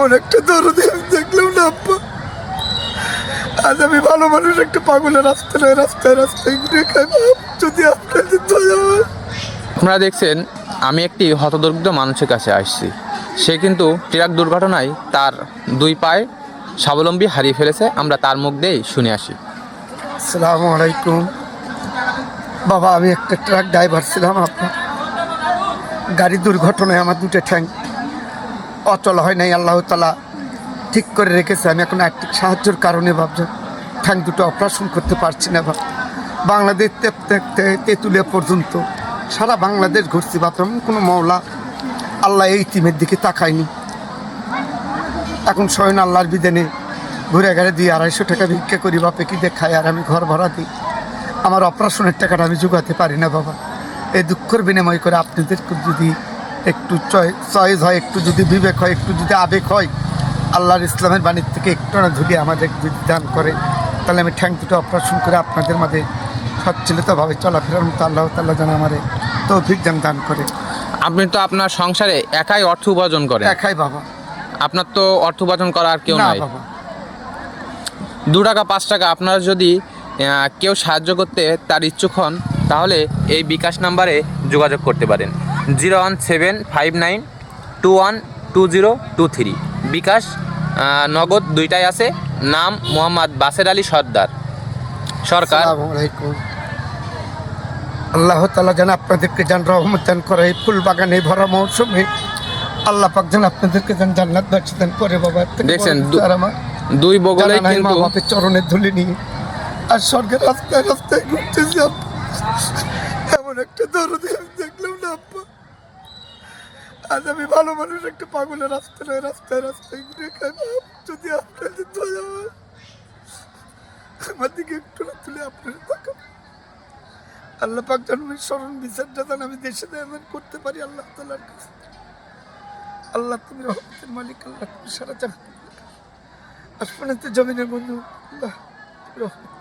এমন একটা দরদে আমি দেখলাম না আব্বা। আজ আমি ভালো মানুষ একটা পাগলের রাস্তায় রাস্তায় রাস্তায় ঘুরে খাই বাপ, যদি আপনাদের দয়া হয়। আপনারা দেখছেন আমি একটি হতদরিদ্র মানুষের কাছে আসছি। সে কিন্তু ট্রাক দুর্ঘটনায় তার দুই পায়ে স্বাবলম্বী হারিয়ে ফেলেছে। আমরা তার মুখ দিয়েই শুনে আসি। আসসালামু আলাইকুম বাবা, আমি একটা ট্রাক ড্রাইভার ছিলাম আপনার। গাড়ি দুর্ঘটনায় আমার দুটো ঠ্যাং অচল হয় নাই, আল্লাহ তাআলা ঠিক করে রেখেছে। আমি এখন আর্থিক সাহায্যের কারণে ভাবছি ঠ্যাং দুটো অপারেশন করতে পারছি না বাবা। বাংলাদেশ তেঁতুলিয়া পর্যন্ত সারা বাংলাদেশ ঘুরছি ভাবতাম কোনো মওলা আল্লাহ এই টিমের দিকে তাকায়নি। এখন স্বয়ং আল্লাহর বিধানে ঘুরে ঘুরে দিয়ে 250 টাকা ভিক্ষা করি বাপে কি দেখায়, আর আমি ঘর ভাড়া দিই। আমার অপারেশনের টাকাটা আমি জোগাতে পারি না বাবা। এই দুঃখের বিনিময় করে আপনাদের যদি একটু চয়েস হয়, একটু যদি বিবেক হয়, একটু যদি আবেগ হয়, আল্লাহর ইসলামের বাণীর থেকে একটু না ধুলিয়ে আমাদের যদি দান করে, তাহলে আমি ঠ্যাং দুটো অপারেশন করে আপনাদের মাঝে সচ্ছলতাভাবে চলাফেরার মতো আল্লাহ তাআলা যেন আমার তৌফিক দান করে। আপনি তো আপনার সংসারে একাই অর্থ উপার্জন করেন। একাই বাবা। আপনার তো অর্থ উপার্জন করার কেউ না নাই। বাবা। 2 টাকা 5 টাকা আপনারা যদি কেউ সাহায্য করতে তার ইচ্ছুক হন, তাহলে এই বিকাশ নাম্বারে যোগাযোগ করতে পারেন। 01759212023। বিকাশ নগদ দুইটাই আছে। নাম মোহাম্মদ বাসের আলী সরকার। আসসালামু আলাইকুম। আল্লাহ তাআলা যেন আপনাদেরকে যেন রহমত দান করে। এই ফুল বাগানে ভরা মৌসুমে আল্লাহ পাক যেন আপনাদেরকে যেন জান্নাত বাক্স দান করে বাবা। দেখছেন আমার দুই বগলেই মা কিন্তু বাপের চরণের ধুলি নিয়ে আর স্বর্গের রাস্তায় রাস্তায় ঘুরতেছি আব্বা। এমন একটা দরদে আমি দেখলাম না আব্বা। আজ আমি ভালো মানুষ একটা পাগলের রাস্তায় রাস্তায় রাস্তায় ঘুরে খাই বাপ, যদি আপনাদের দয়া হয়। আমার দিকে একটু না তুলে আপনারা তাকান। আল্লাহ পাক যেন স্মরণ বিচারটা যেন আমি দেশে এমন করতে পারি আল্লাহ তাআলার কাছে। আল্লাহ তুমি রহমতের মালিক, আল্লাহ তুমি সারা জাহান আসমানের জমিনের বন্ধু, আল্লাহ তুমি রহমত